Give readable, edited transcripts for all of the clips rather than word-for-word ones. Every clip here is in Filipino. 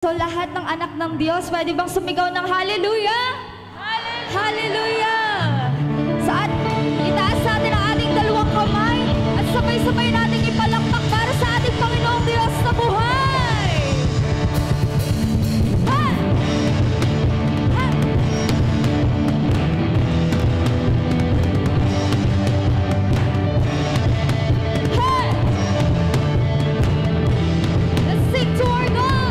So lahat ng anak ng Diyos, pwede bang sumigaw ng hallelujah? Hallelujah! Hallelujah! Saan? Itaas natin ang ating dalawang kamay at sabay-sabay natin ipalakpak para sa ating Panginoong Diyos na buhay! Ha! Ha! Ha! Let's sing to our God!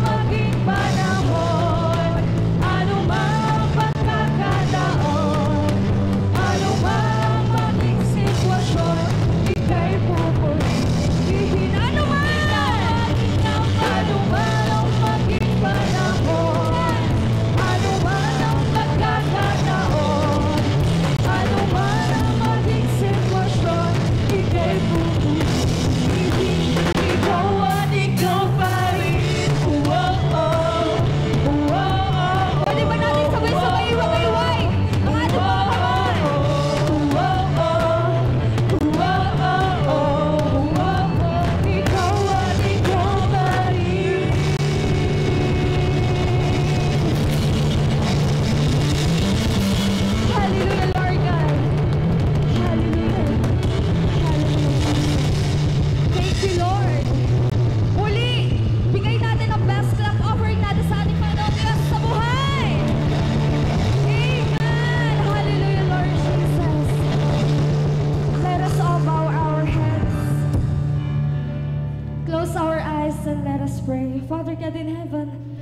Maging Close our eyes and let us pray. Father God in heaven,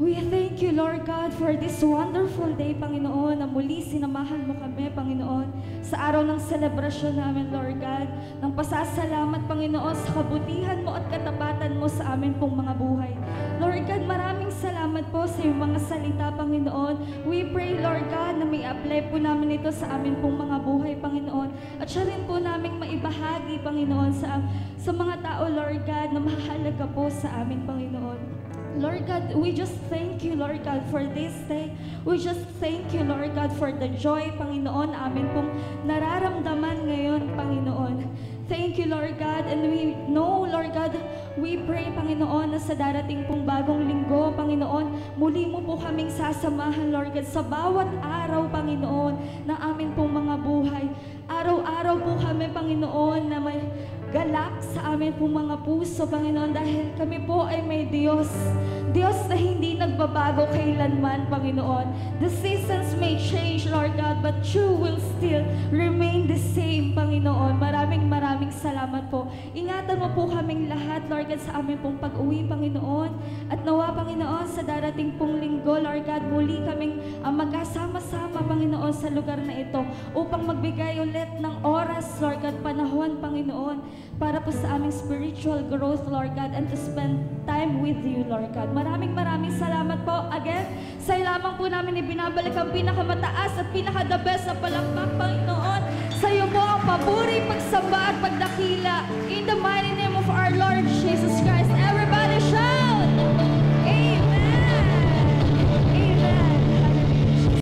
we thank you, Lord God, for this wonderful day, Panginoon, na muli sinamahan mo kami, Panginoon, sa araw ng selebrasyon namin, Lord God, ng pasasalamat, Panginoon, sa kabutihan mo at katapatan mo sa amin pong mga buhay. Lord God, maraming salamat po sa iyong mga salita, Panginoon. We pray, Lord God, na may apply po namin ito sa amin pong mga buhay, Panginoon. At siya rin po naming maibahagi, Panginoon, sa mga tao, Lord God, na mahalaga po sa amin, Panginoon. Lord God, we just thank you, Lord God, for this day. We just thank you, Lord God, for the joy, Panginoon, amin pong nararamdaman ngayon, Panginoon. Thank you, Lord God, and we know, Lord God, we pray, Panginoon, na sa darating pong bagong linggo, Panginoon, muli mo po kaming sasamahan, Lord God, sa bawat araw, Panginoon, ng amin pong mga buhay. Araw-araw po kami, Panginoon, na may galak sa amin pong mga puso, Panginoon, dahil kami po ay may Diyos. Diyos na hindi nagbabago kailanman, Panginoon. The seasons may change, Lord God, but you will still remain the same, Panginoon. Maraming salamat po. Ingatan mo po kaming lahat, Lord God, sa amin pong pag-uwi, Panginoon. At nawa, Panginoon, sa darating pong linggo, Lord God, muli kaming magkasama-sama, Panginoon, sa lugar na ito upang magbigay ulit ng oras, Lord God, panahon, Panginoon, para po sa aming spiritual growth, Lord God, and to spend time with you, Lord God. Maraming salamat po. Again, sa lamang po namin ibinabalik ang pinakamataas at pinaka-the best na palakpak, Panginoon. Sa iyo po ang papuri, pagsamba at pagdakila. In the mighty